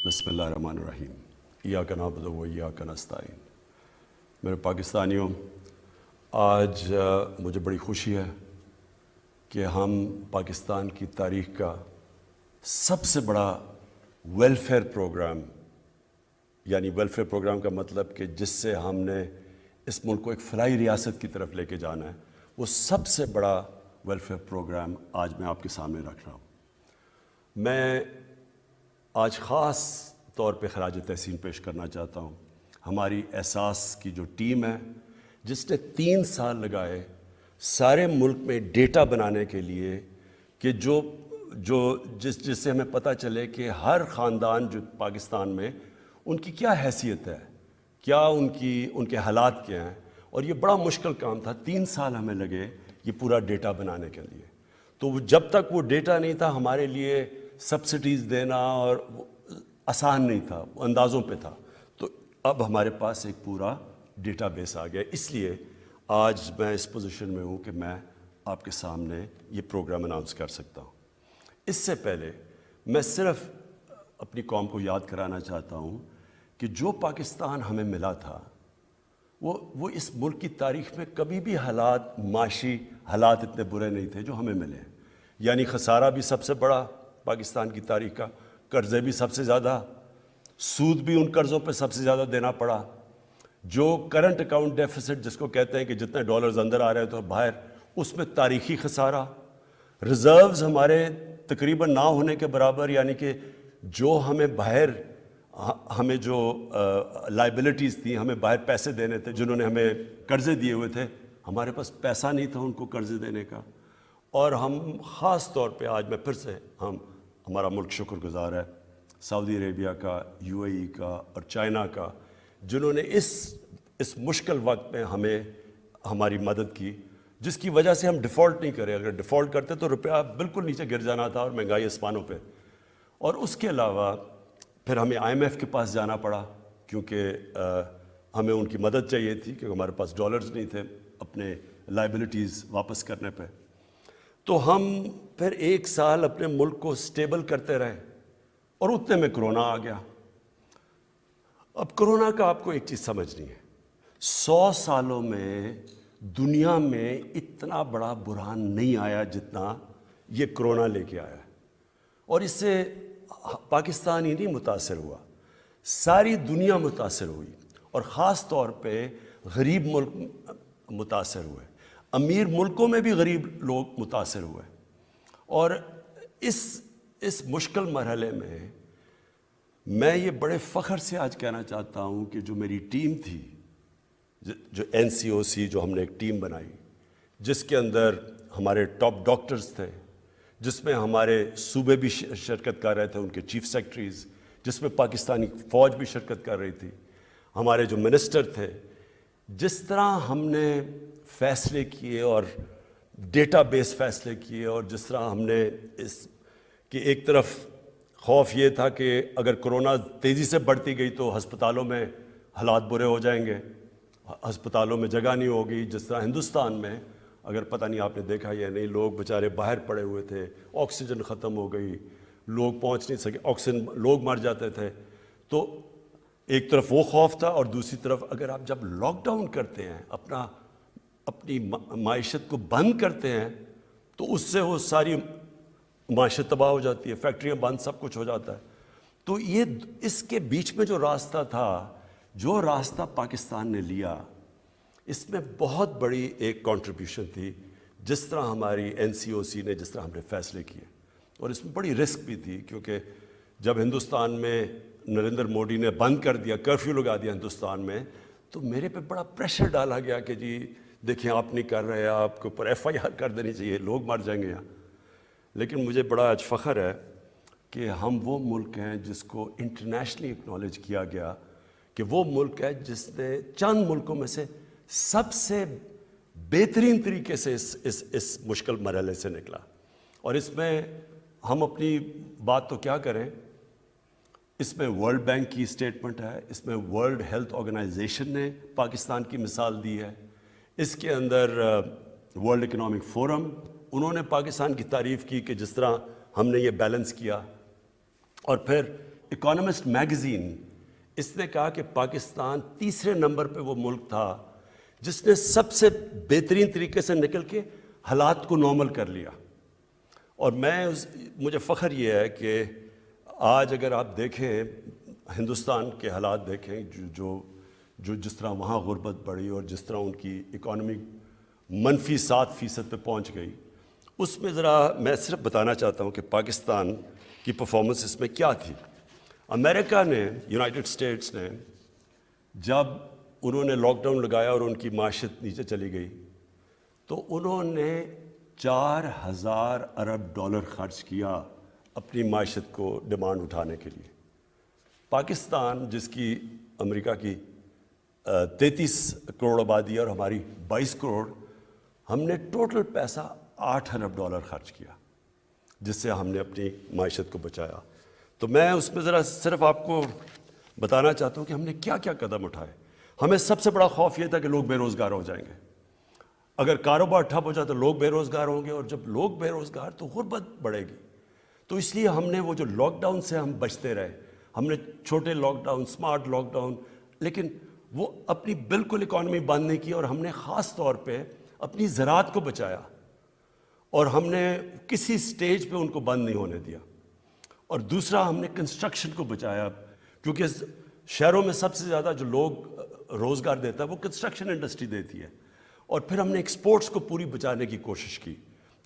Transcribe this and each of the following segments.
بسم اللہ الرحمن الرحیم ایاک نعبد و ایاک نستعین۔ میرے پاکستانیوں، آج مجھے بڑی خوشی ہے کہ ہم پاکستان کی تاریخ کا سب سے بڑا ویلفیئر پروگرام، یعنی ویلفیئر پروگرام کا مطلب کہ جس سے ہم نے اس ملک کو ایک فلاحی ریاست کی طرف لے کے جانا ہے، وہ سب سے بڑا ویلفیئر پروگرام آج میں آپ کے سامنے رکھ رہا ہوں۔ میں آج خاص طور پہ خراج تحسین پیش کرنا چاہتا ہوں ہماری احساس کی جو ٹیم ہے، جس نے 3 سال لگائے سارے ملک میں ڈیٹا بنانے کے لیے کہ جس سے ہمیں پتہ چلے کہ ہر خاندان جو پاکستان میں ان کی کیا حیثیت ہے، کیا ان کے حالات کیا ہیں، اور یہ بڑا مشکل کام تھا۔ 3 سال ہمیں لگے یہ پورا ڈیٹا بنانے کے لیے۔ تو جب تک وہ ڈیٹا نہیں تھا ہمارے لیے سبسڈیز دینا اور آسان نہیں تھا، وہ اندازوں پہ تھا۔ تو اب ہمارے پاس ایک پورا ڈیٹا بیس آ گیا، اس لیے آج میں اس پوزیشن میں ہوں کہ میں آپ کے سامنے یہ پروگرام اناؤنس کر سکتا ہوں۔ اس سے پہلے میں صرف اپنی قوم کو یاد کرانا چاہتا ہوں کہ جو پاکستان ہمیں ملا تھا وہ اس ملک کی تاریخ میں کبھی بھی معاشی حالات اتنے برے نہیں تھے جو ہمیں ملے ہیں۔ یعنی خسارہ بھی سب سے بڑا پاکستان کی تاریخ کا، قرضے بھی سب سے زیادہ، سود بھی ان قرضوں پہ سب سے زیادہ دینا پڑا، جو کرنٹ اکاؤنٹ ڈیفیسٹ جس کو کہتے ہیں کہ جتنے ڈالرز اندر آ رہے تو باہر، اس میں تاریخی خسارہ، ریزروز ہمارے تقریباً نہ ہونے کے برابر، یعنی کہ جو ہمیں باہر ہمیں جو لائبلٹیز تھیں، ہمیں باہر پیسے دینے تھے، جنہوں نے ہمیں قرضے دیے ہوئے تھے، ہمارے پاس پیسہ نہیں تھا ان کو قرضے دینے کا۔ اور ہم خاص طور پہ آج میں پھر سے ہمارا ملک شکر گزار ہے سعودی عربیہ کا، یو اے ای کا اور چائنا کا، جنہوں نے اس مشکل وقت میں ہماری مدد کی، جس کی وجہ سے ہم ڈیفالٹ نہیں کرے۔ اگر ڈیفالٹ کرتے تو روپیہ بالکل نیچے گر جانا تھا اور مہنگائی آسمانوں پہ۔ اور اس کے علاوہ پھر ہمیں آئی ایم ایف کے پاس جانا پڑا، کیونکہ ہمیں ان کی مدد چاہیے تھی، کیونکہ ہمارے پاس ڈالرز نہیں تھے اپنے لائبلٹیز واپس کرنے پہ۔ تو ہم پھر 1 سال اپنے ملک کو سٹیبل کرتے رہے، اور اتنے میں کرونا آ گیا۔ اب کرونا کا آپ کو ایک چیز سمجھنی ہے، 100 سالوں میں دنیا میں اتنا بڑا بحران نہیں آیا جتنا یہ کرونا لے کے آیا، اور اس سے پاکستان ہی نہیں متاثر ہوا، ساری دنیا متاثر ہوئی، اور خاص طور پہ غریب ملک متاثر ہوئے، امیر ملکوں میں بھی غریب لوگ متاثر ہوئے۔ اور اس مشکل مرحلے میں میں یہ بڑے فخر سے آج کہنا چاہتا ہوں کہ جو میری ٹیم تھی، جو NCOC جو ہم نے ایک ٹیم بنائی، جس کے اندر ہمارے ٹاپ ڈاکٹرز تھے، جس میں ہمارے صوبے بھی شرکت کر رہے تھے، ان کے چیف سیکرٹریز، جس میں پاکستانی فوج بھی شرکت کر رہی تھی، ہمارے جو منسٹر تھے، جس طرح ہم نے فیصلے کیے اور ڈیٹا بیس فیصلے کیے، اور جس طرح ہم نے کہ ایک طرف خوف یہ تھا کہ اگر کرونا تیزی سے بڑھتی گئی تو ہسپتالوں میں حالات برے ہو جائیں گے، ہسپتالوں میں جگہ نہیں ہوگی۔ جس طرح ہندوستان میں، اگر پتہ نہیں آپ نے دیکھا یا نہیں، لوگ بیچارے باہر پڑے ہوئے تھے، آکسیجن ختم ہو گئی، لوگ پہنچ نہیں سکے، آکسیجن لوگ مر جاتے تھے۔ تو ایک طرف وہ خوف تھا، اور دوسری طرف اگر آپ جب لاک ڈاؤن کرتے ہیں، اپنی معیشت کو بند کرتے ہیں، تو اس سے وہ ساری معیشت تباہ ہو جاتی ہے، فیکٹریاں بند، سب کچھ ہو جاتا ہے۔ تو اس کے بیچ میں جو راستہ تھا، جو راستہ پاکستان نے لیا، اس میں بہت بڑی ایک کنٹریبیوشن تھی، جس طرح ہماری NCOC نے، جس طرح ہم نے فیصلے کیے۔ اور اس میں بڑی رسک بھی تھی، کیونکہ جب ہندوستان میں نریندر مودی نے بند کر دیا، کرفیو لگا دیا ہندوستان میں، تو میرے پہ بڑا پریشر ڈالا گیا کہ جی دیکھیں آپ نہیں کر رہے، آپ کے اوپر FIR کر دینی چاہیے، لوگ مر جائیں گے یہاں۔ لیکن مجھے بڑا آج فخر ہے کہ ہم وہ ملک ہیں جس کو انٹرنیشنلی اکنالج کیا گیا کہ وہ ملک ہے جس نے چند ملکوں میں سے سب سے بہترین طریقے سے اس مشکل مرحلے سے نکلا۔ اور اس میں ہم اپنی بات تو کیا کریں، اس میں ورلڈ بینک کی اسٹیٹمنٹ ہے، اس میں ورلڈ ہیلتھ آرگنائزیشن نے پاکستان کی مثال دی ہے، اس کے اندر ورلڈ اکنامک فورم، انہوں نے پاکستان کی تعریف کی کہ جس طرح ہم نے یہ بیلنس کیا۔ اور پھر اکانومسٹ میگزین اس نے کہا کہ پاکستان تیسرے نمبر پہ وہ ملک تھا جس نے سب سے بہترین طریقے سے نکل کے حالات کو نارمل کر لیا. اور مجھے فخر یہ ہے کہ آج اگر آپ دیکھیں ہندوستان کے حالات دیکھیں جو جس طرح وہاں غربت بڑھی اور جس طرح ان کی اکانومی -7% پہ پہنچ گئی، اس میں ذرا میں صرف بتانا چاہتا ہوں کہ پاکستان کی پرفارمنس اس میں کیا تھی. امریکہ نے، یونائٹڈ اسٹیٹس نے، جب انہوں نے لاک ڈاؤن لگایا اور ان کی معیشت نیچے چلی گئی تو انہوں نے 4,000 ارب ڈالر خرچ کیا اپنی معیشت کو ڈیمانڈ اٹھانے کے لیے. پاکستان جس کی امریکہ کی 33 کروڑ آبادی اور ہماری 22 کروڑ، ہم نے ٹوٹل پیسہ 8 ارب ڈالر خرچ کیا جس سے ہم نے اپنی معیشت کو بچایا. تو میں اس میں ذرا صرف آپ کو بتانا چاہتا ہوں کہ ہم نے کیا کیا قدم اٹھائے. ہمیں سب سے بڑا خوف یہ تھا کہ لوگ بے روزگار ہو جائیں گے. اگر کاروبار ٹھپ ہو جائے تو لوگ بے روزگار ہوں گے، اور جب لوگ بے روزگار تو غربت بڑھے گی. تو اس لیے ہم نے وہ جو لاک ڈاؤن سے ہم بچتے رہے، ہم نے چھوٹے lockdown, smart lockdown, لیکن وہ اپنی بالکل اکانومی بند نہیں کی، اور ہم نے خاص طور پہ اپنی زراعت کو بچایا، اور ہم نے کسی سٹیج پہ ان کو بند نہیں ہونے دیا. اور دوسرا، ہم نے کنسٹرکشن کو بچایا، کیونکہ شہروں میں سب سے زیادہ جو لوگ روزگار دیتا ہے وہ کنسٹرکشن انڈسٹری دیتی ہے. اور پھر ہم نے ایکسپورٹس کو پوری بچانے کی کوشش کی،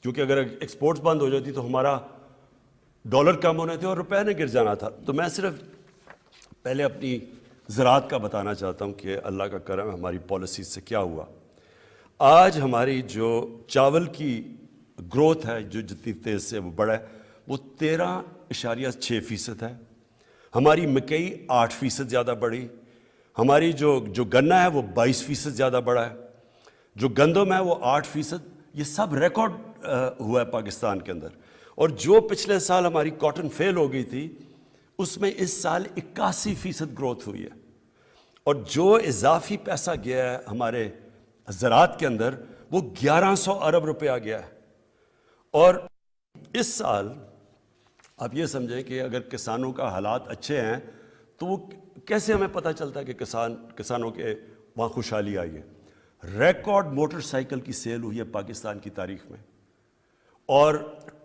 کیونکہ اگر ایکسپورٹس بند ہو جاتی تو ہمارا ڈالر کم ہونے تھے اور روپے نے گر جانا تھا. تو میں صرف پہلے اپنی زراعت کا بتانا چاہتا ہوں کہ اللہ کا کرم ہماری پالیسیز سے کیا ہوا. آج ہماری جو چاول کی گروتھ ہے، جو جتنی تیز سے وہ بڑھا ہے، وہ 13.6% ہے. ہماری مکئی 8% زیادہ بڑھی. ہماری جو گنا ہے وہ 22% زیادہ بڑھا ہے. جو گندم ہے وہ 8%. یہ سب ریکارڈ ہوا ہے پاکستان کے اندر. اور جو پچھلے سال ہماری کاٹن فیل ہو گئی تھی، اس میں اس سال 81% گروتھ ہوئی ہے. اور جو اضافی پیسہ گیا ہے ہمارے زراعت کے اندر، وہ 1100 ارب روپیہ گیا ہے. اور اس سال آپ یہ سمجھیں کہ اگر کسانوں کا حالات اچھے ہیں تو وہ کیسے ہمیں پتہ چلتا ہے کہ کسانوں کے وہاں خوشحالی آئی ہے. ریکارڈ موٹر سائیکل کی سیل ہوئی ہے پاکستان کی تاریخ میں، اور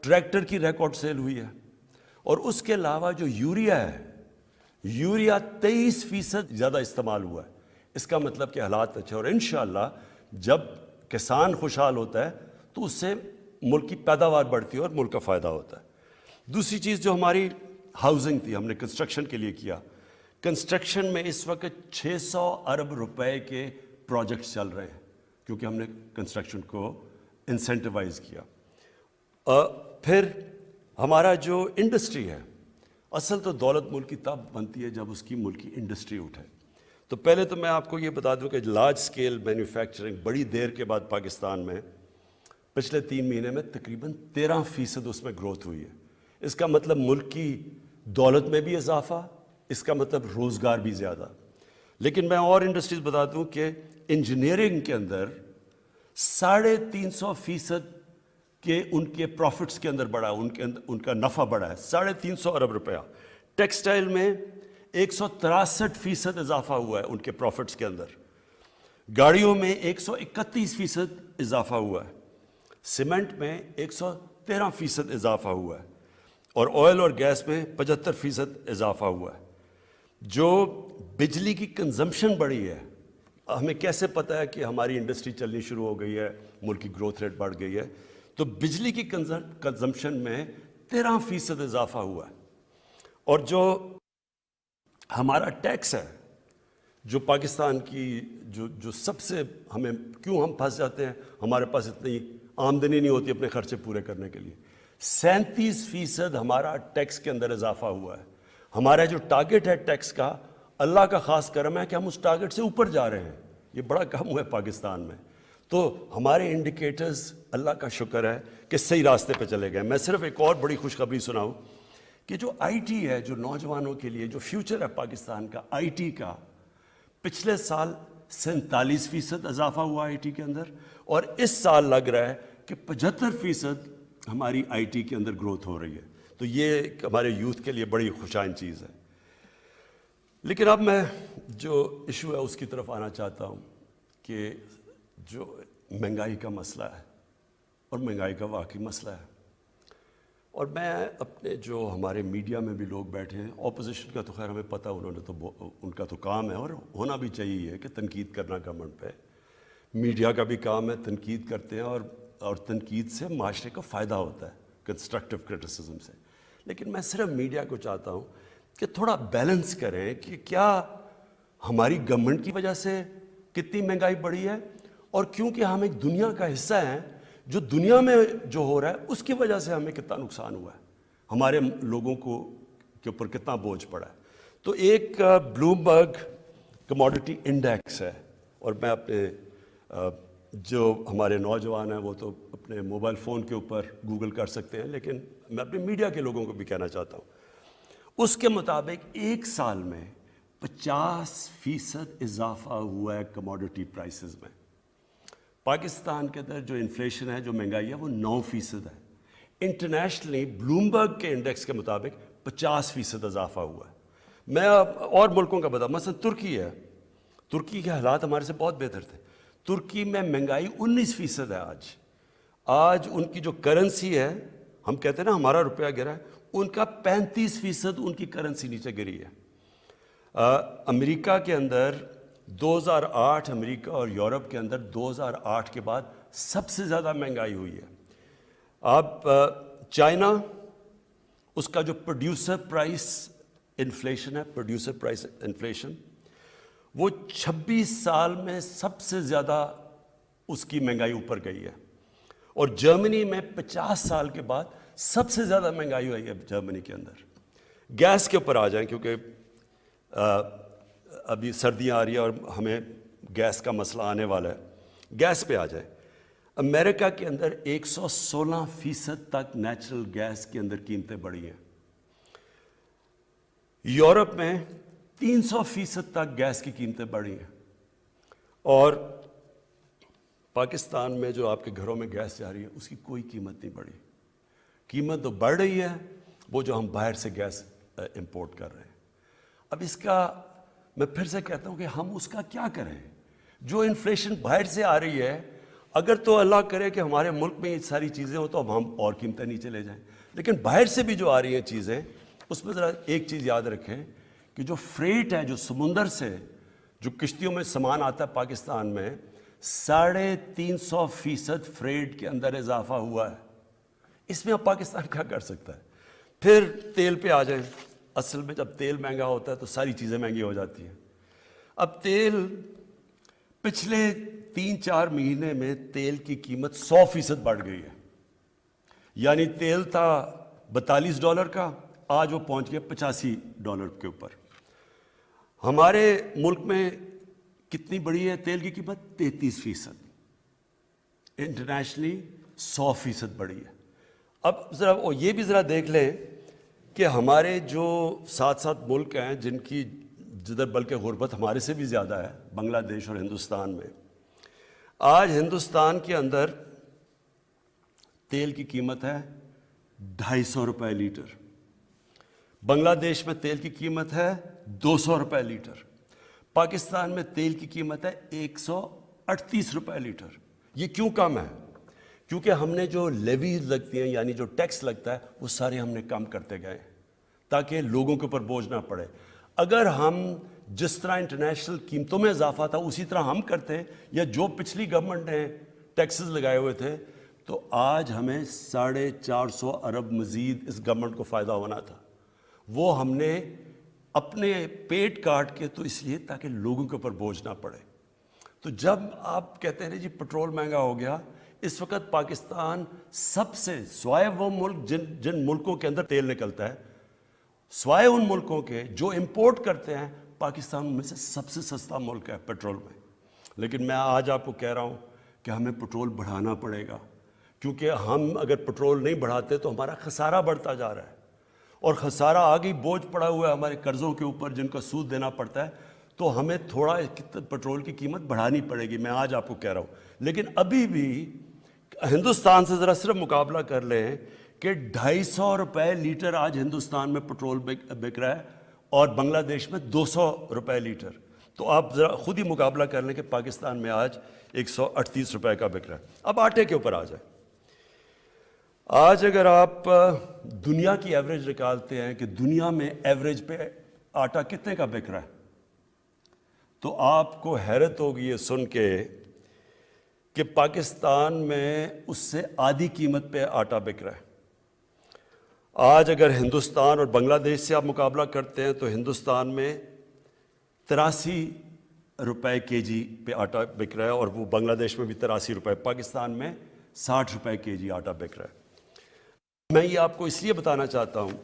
ٹریکٹر کی ریکارڈ سیل ہوئی ہے. اور اس کے علاوہ جو یوریا ہے، یوریا 23% زیادہ استعمال ہوا ہے. اس کا مطلب کہ حالات اچھے، اور انشاءاللہ جب کسان خوشحال ہوتا ہے تو اس سے ملک کی پیداوار بڑھتی ہے اور ملک کا فائدہ ہوتا ہے. دوسری چیز جو ہماری ہاؤسنگ تھی، ہم نے کنسٹرکشن کے لیے کیا. کنسٹرکشن میں اس وقت 600 ارب روپے کے پروجیکٹس چل رہے ہیں، کیونکہ ہم نے کنسٹرکشن کو انسینٹیوائز کیا. پھر ہمارا جو انڈسٹری ہے، اصل تو دولت ملک کی تب بنتی ہے جب اس کی ملک کی انڈسٹری اٹھے. تو پہلے تو میں آپ کو یہ بتا دوں کہ لارج اسکیل مینوفیکچرنگ بڑی دیر کے بعد پاکستان میں پچھلے 3 مہینے میں تقریباً 13% اس میں گروتھ ہوئی ہے. اس کا مطلب ملک کی دولت میں بھی اضافہ، اس کا مطلب روزگار بھی زیادہ. لیکن میں اور انڈسٹریز بتا دوں کہ انجینئرنگ کے اندر 350% کہ ان کے پروفٹس کے اندر بڑھا، ان کا نفع بڑھا ہے 350 ارب روپیہ. ٹیکسٹائل میں 163% اضافہ ہوا ہے ان کے پروفٹس کے اندر. گاڑیوں میں 131% اضافہ ہوا ہے. سیمنٹ میں 113% اضافہ ہوا ہے. اور آئل اور گیس میں 75% اضافہ ہوا ہے. جو بجلی کی کنزمپشن بڑھی ہے، ہمیں کیسے پتہ ہے کہ ہماری انڈسٹری چلنی شروع ہو گئی ہے، ملک کی گروتھ ریٹ بڑھ گئی ہے؟ تو بجلی کی کنزمپشن میں 13% اضافہ ہوا ہے. اور جو ہمارا ٹیکس ہے، جو پاکستان کی جو سب سے ہمیں کیوں ہم پھنس جاتے ہیں، ہمارے پاس اتنی آمدنی نہیں ہوتی اپنے خرچے پورے کرنے کے لیے. 37% ہمارا ٹیکس کے اندر اضافہ ہوا ہے. ہمارا جو ٹارگٹ ہے ٹیکس کا، اللہ کا خاص کرم ہے کہ ہم اس ٹارگٹ سے اوپر جا رہے ہیں. یہ بڑا کم ہوا ہے پاکستان میں. تو ہمارے انڈیکیٹرز اللہ کا شکر ہے کہ صحیح راستے پہ چلے گئے. میں صرف ایک اور بڑی خوشخبری سناؤں کہ جو آئی ٹی ہے، جو نوجوانوں کے لیے جو فیوچر ہے پاکستان کا آئی ٹی کا، پچھلے سال 47% اضافہ ہوا آئی ٹی کے اندر، اور اس سال لگ رہا ہے کہ 75% ہماری آئی ٹی کے اندر گروتھ ہو رہی ہے. تو یہ ہمارے یوتھ کے لیے بڑی خوشائن چیز ہے. لیکن اب میں جو ایشو ہے اس کی طرف آنا چاہتا ہوں کہ جو مہنگائی کا مسئلہ ہے اور مہنگائی کا واقعی مسئلہ ہے، اور میں اپنے جو ہمارے میڈیا میں بھی لوگ بیٹھے ہیں، اپوزیشن کا تو خیر ہمیں پتہ، انہوں نے تو ان کا تو کام ہے اور ہونا بھی چاہیے کہ تنقید کرنا گورنمنٹ پہ، میڈیا کا بھی کام ہے، تنقید کرتے ہیں اور تنقید سے معاشرے کو فائدہ ہوتا ہے، کنسٹرکٹیو کرٹیسزم سے. لیکن میں صرف میڈیا کو چاہتا ہوں کہ تھوڑا بیلنس کریں کہ کیا ہماری گورنمنٹ کی وجہ سے کتنی مہنگائی بڑھی ہے، اور کیونکہ ہم ایک دنیا کا حصہ ہیں، جو دنیا میں جو ہو رہا ہے اس کی وجہ سے ہمیں کتنا نقصان ہوا ہے، ہمارے لوگوں کے اوپر کتنا بوجھ پڑا ہے. تو ایک بلومبرگ کموڈٹی انڈیکس ہے، اور میں اپنے جو ہمارے نوجوان ہیں وہ تو اپنے موبائل فون کے اوپر گوگل کر سکتے ہیں، لیکن میں اپنے میڈیا کے لوگوں کو بھی کہنا چاہتا ہوں. اس کے مطابق ایک سال میں 50% اضافہ ہوا ہے کموڈٹی پرائسز میں. پاکستان کے اندر جو انفلیشن ہے، جو مہنگائی ہے، وہ 9% ہے. انٹرنیشنلی بلومبرگ کے انڈیکس کے مطابق 50% اضافہ ہوا ہے. میں اور ملکوں کا بتاؤں، مثلا ترکی ہے، ترکی کے حالات ہمارے سے بہت بہتر تھے. ترکی میں مہنگائی 19% ہے آج ان کی جو کرنسی ہے، ہم کہتے ہیں نا ہمارا روپیہ گرا ہے، ان کا 35% ان کی کرنسی نیچے گری ہے. امریکہ کے اندر 2008 امریکہ اور یورپ کے اندر 2008 کے بعد سب سے زیادہ مہنگائی ہوئی ہے. اب چائنا، اس کا جو پروڈیوسر پرائس انفلیشن ہے، پروڈیوسر پرائس انفلیشن، وہ 26 سال میں سب سے زیادہ اس کی مہنگائی اوپر گئی ہے. اور جرمنی میں 50 سال کے بعد سب سے زیادہ مہنگائی ہوئی ہے جرمنی کے اندر. گیس کے اوپر آ جائیں، کیونکہ ابھی سردیاں آ رہی ہیں اور ہمیں گیس کا مسئلہ آنے والا ہے. گیس پہ آ جائیں. امریکہ کے اندر 116% تک نیچرل گیس کے اندر قیمتیں بڑھی ہیں. یورپ میں 300% تک گیس کی قیمتیں بڑھی ہیں. اور پاکستان میں جو آپ کے گھروں میں گیس جا رہی ہے اس کی کوئی قیمت نہیں بڑھی. قیمت تو بڑھ رہی ہے وہ جو ہم باہر سے گیس امپورٹ کر رہے ہیں. اب اس کا میں پھر سے کہتا ہوں کہ ہم اس کا کیا کریں؟ جو انفلیشن باہر سے آ رہی ہے، اگر تو اللہ کرے کہ ہمارے ملک میں یہ ساری چیزیں ہوں تو اب ہم اور قیمتیں نیچے لے جائیں. لیکن باہر سے بھی جو آ رہی ہیں چیزیں، اس میں ذرا ایک چیز یاد رکھیں کہ جو فریٹ ہے، جو سمندر سے جو کشتیوں میں سامان آتا ہے پاکستان میں، 350% فریٹ کے اندر اضافہ ہوا ہے. اس میں اب پاکستان کیا کر سکتا ہے؟ پھر تیل پہ آ جائیں. اصل میں جب تیل مہنگا ہوتا ہے تو ساری چیزیں مہنگی ہو جاتی ہیں. اب تیل پچھلے 3-4 مہینے میں تیل کی قیمت 100% بڑھ گئی ہے. یعنی تیل تھا $42 کا، آج وہ پہنچ گیا $85 کے اوپر. ہمارے ملک میں کتنی بڑی ہے تیل کی قیمت؟ 33%. انٹرنیشنلی 100% بڑی ہے. اب ذرا یہ بھی ذرا دیکھ لیں کہ ہمارے جو ساتھ ملک ہیں جن کی جدھر بلکہ غربت ہمارے سے بھی زیادہ ہے، بنگلہ دیش اور ہندوستان میں. آج ہندوستان کے اندر تیل کی قیمت ہے $250 لیٹر. بنگلہ دیش میں تیل کی قیمت ہے $200 لیٹر. پاکستان میں تیل کی قیمت ہے $138 لیٹر. یہ کیوں کم ہے؟ کیونکہ ہم نے جو لیویز لگتی ہیں، یعنی جو ٹیکس لگتا ہے، وہ سارے ہم نے کم کرتے گئے تاکہ لوگوں کے اوپر بوجھ نہ پڑے. اگر ہم جس طرح انٹرنیشنل قیمتوں میں اضافہ تھا اسی طرح ہم کرتے، یا جو پچھلی گورنمنٹ نے ٹیکسز لگائے ہوئے تھے، تو آج ہمیں 450 ارب مزید اس گورنمنٹ کو فائدہ ہونا تھا. وہ ہم نے اپنے پیٹ کاٹ کے، تو اس لیے تاکہ لوگوں کے اوپر بوجھ نہ پڑے. تو جب آپ کہتے ہیں جی پٹرول مہنگا ہو گیا، اس وقت پاکستان سب سے، سوائے وہ ملک جن ملکوں کے اندر تیل نکلتا ہے، سوائے ان ملکوں کے جو امپورٹ کرتے ہیں، پاکستان میں سے سب سے سستا ملک ہے پیٹرول میں. لیکن میں آج آپ کو کہہ رہا ہوں کہ ہمیں پٹرول بڑھانا پڑے گا، کیونکہ ہم اگر پٹرول نہیں بڑھاتے تو ہمارا خسارہ بڑھتا جا رہا ہے. اور خسارہ آگے بوجھ پڑا ہوا ہے ہمارے قرضوں کے اوپر جن کا سود دینا پڑتا ہے. تو ہمیں تھوڑا پٹرول کی قیمت بڑھانی پڑے گی، میں آج آپ کو کہہ رہا ہوں. لیکن ابھی بھی ہندوستان سے ذرا صرف مقابلہ کر لیں کہ $250 لیٹر آج ہندوستان میں پٹرول بک رہا ہے، اور بنگلہ دیش میں 200 روپے لیٹر. تو آپ ذرا خود ہی مقابلہ کر لیں کہ پاکستان میں آج 138 روپے کا بک رہا ہے. اب آٹے کے اوپر آ جائیں. آج اگر آپ دنیا کی ایوریج نکالتے ہیں کہ دنیا میں ایوریج پہ آٹا کتنے کا بک رہا ہے, تو آپ کو حیرت ہوگی یہ سن کے کہ پاکستان میں اس سے آدھی قیمت پہ آٹا بک رہا ہے. آج اگر ہندوستان اور بنگلہ دیش سے آپ مقابلہ کرتے ہیں تو ہندوستان میں 83 روپے کے جی پہ آٹا بک رہا ہے, اور وہ بنگلہ دیش میں بھی 83 روپے, پاکستان میں 60 روپے کے جی آٹا بک رہا ہے. میں یہ آپ کو اس لیے بتانا چاہتا ہوں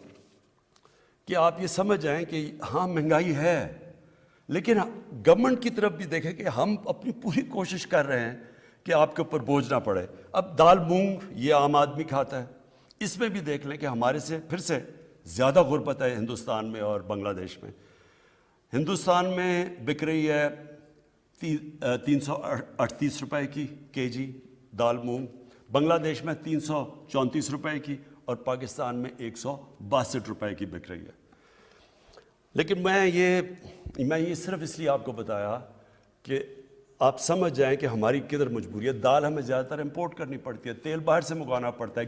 کہ آپ یہ سمجھ جائیں کہ ہاں مہنگائی ہے, لیکن گورنمنٹ کی طرف بھی دیکھیں کہ ہم اپنی پوری کوشش کر رہے ہیں کہ آپ کے اوپر بوجھ نہ پڑے. اب دال مونگ یہ عام آدمی کھاتا ہے, اس میں بھی دیکھ لیں کہ ہمارے سے پھر سے زیادہ غربت ہے ہندوستان میں اور بنگلہ دیش میں. ہندوستان میں بک رہی ہے 338 روپے کی کے جی دال مونگ, بنگلہ دیش میں 334 روپے کی, اور پاکستان میں 162 روپے کی بک رہی ہے. لیکن میں یہ صرف اس لیے آپ کو بتایا کہ آپ سمجھ جائیں کہ ہماری کدھر مجبوری ہے. دال ہمیں زیادہ تر امپورٹ کرنی پڑتی ہے, تیل باہر سے منگوانا پڑتا ہے,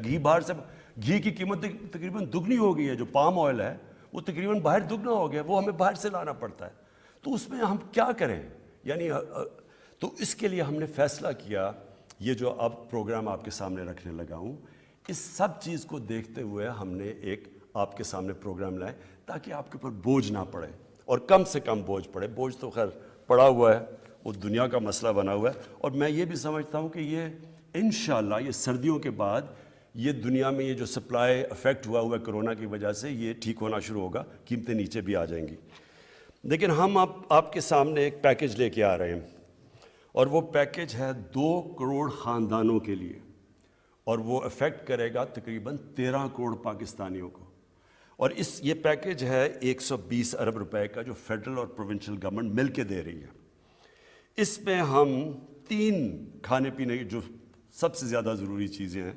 گھی کی قیمت تقریباً دگنی ہو گئی ہے. جو پام آئل ہے وہ تقریباً باہر دگنا ہو گیا, وہ ہمیں باہر سے لانا پڑتا ہے. تو اس میں ہم کیا کریں, یعنی تو اس کے لیے ہم نے فیصلہ کیا, یہ جو اب پروگرام آپ کے سامنے رکھنے لگا ہوں, اس سب چیز کو دیکھتے ہوئے ہم نے ایک آپ کے سامنے پروگرام لائے تاکہ آپ کے اوپر بوجھ نہ پڑے, اور کم سے کم بوجھ پڑے. بوجھ تو خیر پڑا ہوا ہے, وہ دنیا کا مسئلہ بنا ہوا ہے, اور میں یہ بھی سمجھتا ہوں کہ یہ انشاءاللہ یہ سردیوں کے بعد یہ دنیا میں یہ جو سپلائی افیکٹ ہوا ہے کرونا کی وجہ سے, یہ ٹھیک ہونا شروع ہوگا, قیمتیں نیچے بھی آ جائیں گی. لیکن ہم آپ کے سامنے ایک پیکج لے کے آ رہے ہیں, اور وہ پیکج ہے 2 کروڑ خاندانوں کے لیے, اور وہ افیکٹ کرے گا تقریباً 13 کروڑ پاکستانیوں کو. اور یہ پیکج ہے 120 ارب روپے کا, جو فیڈرل اور پروونشل گورنمنٹ مل کے دے رہی ہے. اس میں ہم 3 کھانے پینے کی جو سب سے زیادہ ضروری چیزیں ہیں,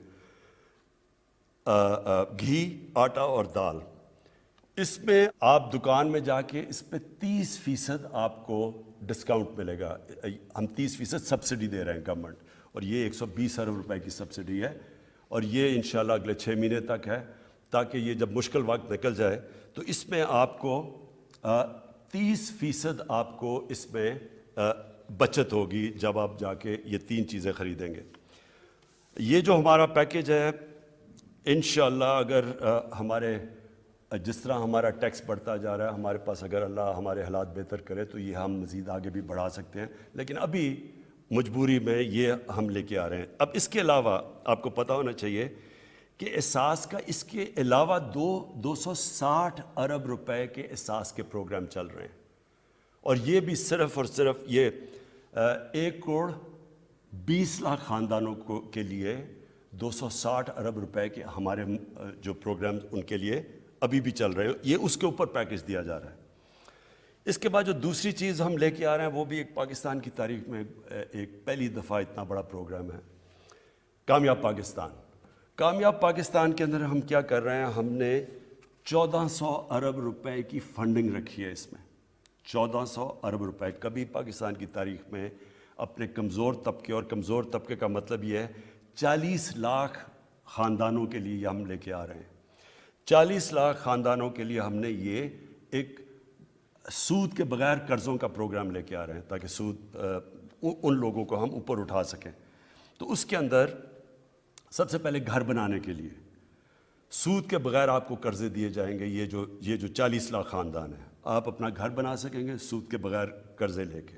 گھی, آٹا اور دال, اس میں آپ دکان میں جا کے اس پہ 30% آپ کو ڈسکاؤنٹ ملے گا. ہم 30% سبسڈی دے رہے ہیں گورنمنٹ, اور یہ 120 ارب روپے کی سبسڈی ہے, اور یہ انشاءاللہ اگلے 6 مہینے تک ہے, تاکہ یہ جب مشکل وقت نکل جائے تو اس میں آپ کو 30% آپ کو اس میں بچت ہوگی جب آپ جا کے یہ 3 چیزیں خریدیں گے. یہ جو ہمارا پیکج ہے انشاءاللہ اگر ہمارے جس طرح ہمارا ٹیکس بڑھتا جا رہا ہے, ہمارے پاس اگر اللہ ہمارے حالات بہتر کرے تو یہ ہم مزید آگے بھی بڑھا سکتے ہیں, لیکن ابھی مجبوری میں یہ ہم لے کے آ رہے ہیں. اب اس کے علاوہ آپ کو پتہ ہونا چاہیے کہ احساس کا اس کے علاوہ 260 ارب روپے کے احساس کے پروگرام چل رہے ہیں, اور یہ بھی صرف اور صرف یہ 1 کروڑ 20 لاکھ خاندانوں کے لیے 260 ارب روپے کے ہمارے جو پروگرام ان کے لیے ابھی بھی چل رہے ہیں, یہ اس کے اوپر پیکج دیا جا رہا ہے. اس کے بعد جو دوسری چیز ہم لے کے آ رہے ہیں وہ بھی ایک پاکستان کی تاریخ میں ایک پہلی دفعہ اتنا بڑا پروگرام ہے, کامیاب پاکستان. کامیاب پاکستان کے اندر ہم کیا کر رہے ہیں, ہم نے 1400 ارب روپے کی فنڈنگ رکھی ہے. اس میں 1400 ارب روپے کبھی پاکستان کی تاریخ میں اپنے کمزور طبقے, اور کمزور طبقے کا مطلب یہ ہے 40 لاکھ خاندانوں کے لیے یہ ہم لے کے آ رہے ہیں. 40 لاکھ خاندانوں کے لیے ہم نے یہ ایک سود کے بغیر قرضوں کا پروگرام لے کے آ رہے ہیں, تاکہ سود ان لوگوں کو ہم اوپر اٹھا سکیں. تو اس کے اندر سب سے پہلے گھر بنانے کے لیے سود کے بغیر آپ کو قرضے دیے جائیں گے. یہ جو 40 لاکھ خاندان ہیں, آپ اپنا گھر بنا سکیں گے سود کے بغیر قرضے لے کے.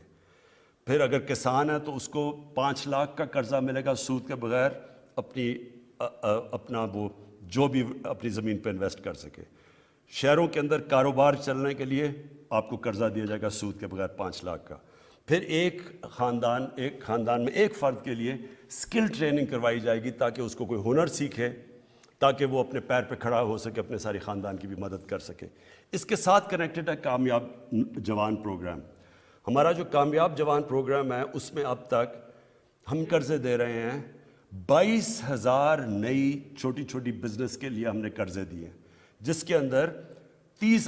پھر اگر کسان ہے تو اس کو 5 لاکھ کا قرضہ ملے گا سود کے بغیر, اپنا وہ جو بھی اپنی زمین پہ انویسٹ کر سکے. شہروں کے اندر کاروبار چلنے کے لیے آپ کو قرضہ دیا جائے گا سود کے بغیر 5 لاکھ کا. پھر ایک خاندان میں ایک فرد کے لیے سکل ٹریننگ کروائی جائے گی, تاکہ اس کو کوئی ہنر سیکھے, تاکہ وہ اپنے پیر پہ کھڑا ہو سکے, اپنے سارے خاندان کی بھی مدد کر سکے. اس کے ساتھ کنیکٹڈ ہے کامیاب جوان پروگرام. ہمارا جو کامیاب جوان پروگرام ہے اس میں اب تک ہم قرضے دے رہے ہیں 22,000 نئی چھوٹی چھوٹی بزنس کے لیے ہم نے قرضے دیے, جس کے اندر 30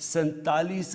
47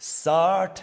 60